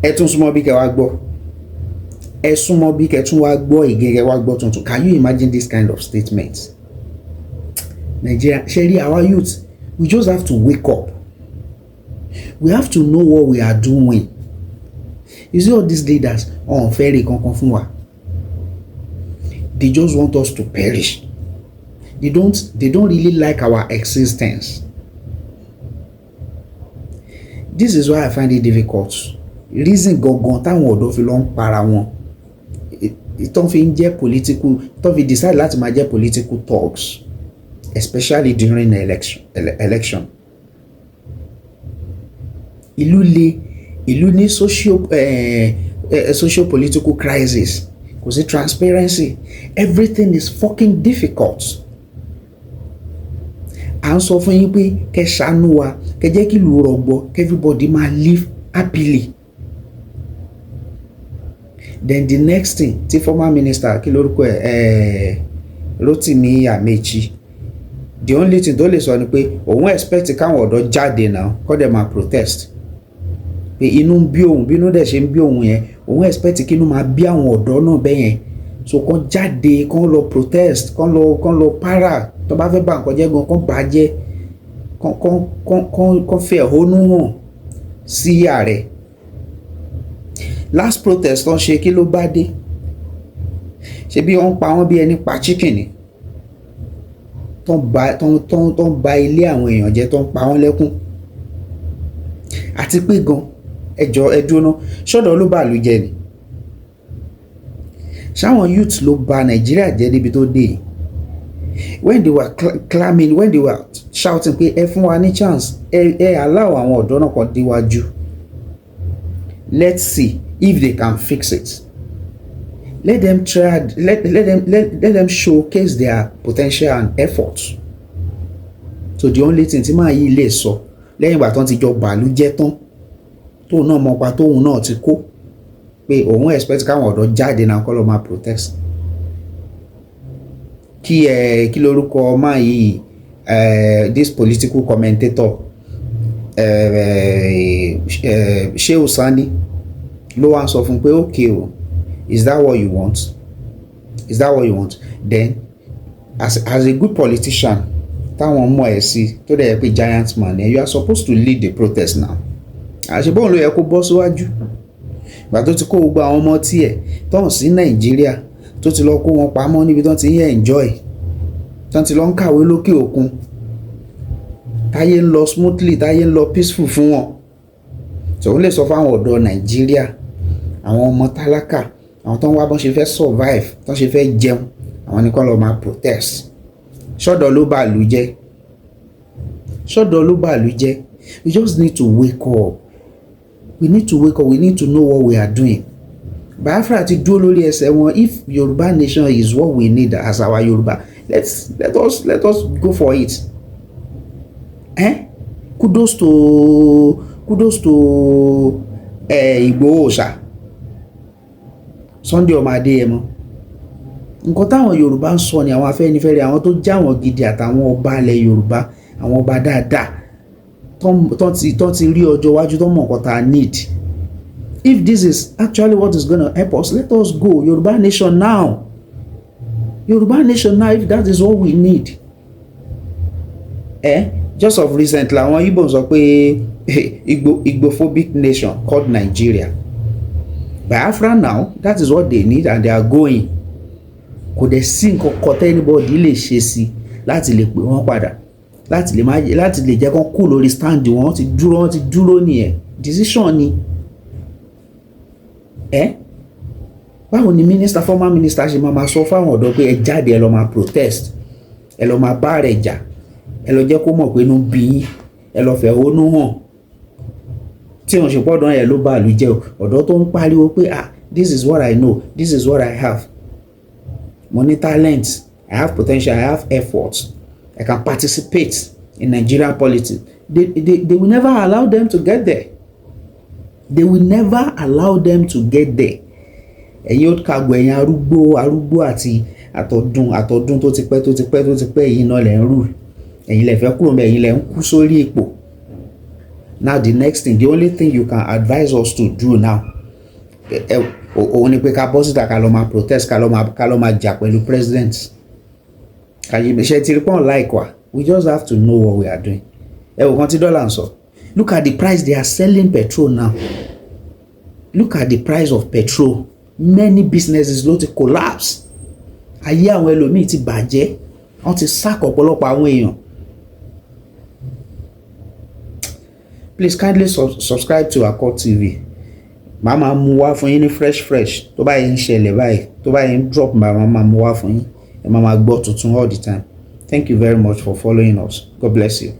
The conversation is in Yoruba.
ẹ tún súnmọ́ bí kẹ́ wá gbọ́ ẹ súnmọ́ bí kẹ́ tún wá gbọ́ ìgẹ̀gẹ̀ wá gbọ́ tuntun. Can you imagine this kind of statement? Nigeria, ṣẹ́rí, our youth, we just have to wake up. We have to know what we are doing. You see all these leaders on fẹ́rẹ̀ kankan fún wa. They just want us to perish. They don't really like our existence. This is why I find it difficult. Reason gangan táwọn ọ̀dọ́ fi lọ ń para wọn. Ìtàn fi ń jẹ́ political, ìtàn fi decide láti máa jẹ́ political talks, especially during the election. Ìlú ní socio-political crisis. Kò sí transparency. Everything is fucking difficult. À ń sọ fún yín pé kẹ́ ṣàánú wa, kẹ́ jẹ́ kí ìlú rọgbọ, kẹ́ everybody máa live happily. Then the next thing, tí former minister kí lórúkọ Rotimi Amechi, the only thing tó lè sọ ni pé òun expect káwọn ọ̀dọ́ jáde náà kọ́ dẹ̀ máa protest. Pé inú ń bí òun, bínú dẹ̀ ṣe ń bí òun yẹn, òun expect kí inú máa bí àwọn ọ̀dọ́ náà bẹ́yẹn. So kàn jáde, kàn lọ protest, kàn lọ para, tó bá fẹ́ bà nǹkan jẹ́ gan, kàn bàjẹ́, kàn fẹ́ ẹ̀hónú hàn sí ààrẹ. Last protest tó ń ṣe kí ló bá dé? Ṣé bí wọ́n pa wọ́n bí ẹni pa chicken ni? Tó ń ba ilé àwọn èèyàn jẹ́, tó ń pa wọ́n lẹ́kún. Àti pé gan, ẹjọ́ ẹdúná, ṣọ́dọ̀ ló bà lù jẹ́ ni? Ṣáwọn youth ló bà Nàìjíríà jẹ́ níbi tó dé? When they were claiming, when they were shouting pé ẹ fún wa ní chance, ẹ allow àwọn ọ̀dọ́ náà kan déwájú. Let's see if they can fix it. Let them try. Let them showcase their potential and efforts. So the only thing tí màá yí lè sọ lẹ́yìn ìgbà tán ti jọ bàálù jẹ́ tán, tóun náà mọ̀ pa tóun náà ti kó, pé òun expect káwọn ọ̀dọ́ jáde náà kọ́ lọ máa protest. Kí lórúkọ máa yìí, this political commentator, Shehu Sani, ló wá sọ fún pé okay o, is that what you want? Is that what you want? Then as a good politician táwọn mọ̀ ẹ́ sí tó dẹ̀ yẹ pé giant man, you are supposed to lead the protest now. Àṣebọ́n ló yẹ kó bọ́ síwájú. Ìgbà tó ti kó gbogbo àwọn ọmọ tiẹ̀ tó ń sí Nàìjíríà, tó ti lọ kó wọn pamọ́ níbi tó ti ń enjoy, tó ti lọ ń kàwé lókè òkun, táyé ń lọ smoothly, táyé ń lọ peaceful fún wọn. So ó lè sọ fáwọn ọ̀dọ́ Nàìjíríà, àwọn ọmọ tálákà, àwọn tó ń wá bọ́n ṣe fẹ́ survive, tó ṣe fẹ́ jẹun, àwọn ní kọ́ lọ máa protest. Ṣọ́dọ̀ ló bà lù jẹ́. Ṣọ́dọ̀ ló bà lù jẹ́. We just need to wake up. We need to wake up. We need to know what we are doing. Biafra ti dúró lórí ẹsẹ̀ wọn. If Yoruba nation is what we need as our Yoruba, let us go for it. Kudos to Igboho ṣá, Sunday ọmọ Adéyẹmọ. Nǹkan táwọn Yorùbá ń sọ ni àwọn Afẹ́nifẹ́re, àwọn tó já wọn gidi àtàwọn ọba ilẹ̀ Yorùbá, àwọn ọba dáadáa tó ti rí ọjọ́ iwájú, tó mọ̀ nǹkan tá a need. If this is actually what is going to help us, let us go. Yoruba nation now. Yoruba nation now, if that is what we need. Just of recent, àwọn Igbo sọ pé Igbophobic nation called Nigeria. Biafra now, that is what they need and they are going. Kò dẹ̀ sí nǹkan kọ́tẹ́ anybody lè ṣe sí láti lè pè wọ́n padà, láti lè jẹ́ kán kú lórí stand wọn ti dúró nìyẹn. Decision ni. Báwo ni former minister ṣe máa sọ fáwọn ọ̀dọ́ pé ẹ jáde, ẹ lọ máa protest, ẹ lọ máa bá rẹ̀ jà, ẹ lọ jẹ́ kó mọ̀ pé inú bí yín, ẹ lọ fẹ̀hónú hàn, tí wọ́n ṣe pọ́dọ̀ yẹn ló bá ìlú jẹ́ ọ̀dọ́ tó ń pariwo pé this is what I know, this is what I have, mo ní talent, I have potential, I have efforts, I can participate in Nigerian politics. They will never allow them to get there. They will never allow them to get there. Ẹ̀yin ó kàgbọ́, ẹ̀yin arúgbó àti àtọ̀dún tó ti pẹ́ yìí náà lẹ̀ ń rù. Ẹ̀yin lẹ̀ fẹ́ kúrò ńbẹ̀, ẹ̀yin lẹ̀ ń kú sórí ipò. Now the next thing, the only thing you can advise us to do now, òun ni pé ká bọ́ síta ká lọ máa protest, ká lọ máa jà pẹ̀lú president. Àyèmíṣẹ́ ti rí pọ́n like wa, we just have to know what we are doing. Ẹ wò kan tí dọ́là ń sọ. Look at the price they are selling petrol now. Look at the price of petrol. Many businesses ló ti collapse. Ayé àwọn ẹlòmíì ti bàjẹ́. Wọ́n ti sack ọ̀pọ̀lọpọ̀ àwọn èèyàn. Please kindly subscribe to Accord TV. Màá mú wá fún yín ní fresh. Tó bá yẹn ń ṣẹlẹ̀ báyìí, tó bá yẹn ń drop, màá mú wá fún yín. Ẹ máa gbọ́ tuntun all the time. Thank you very much for following us. God bless you.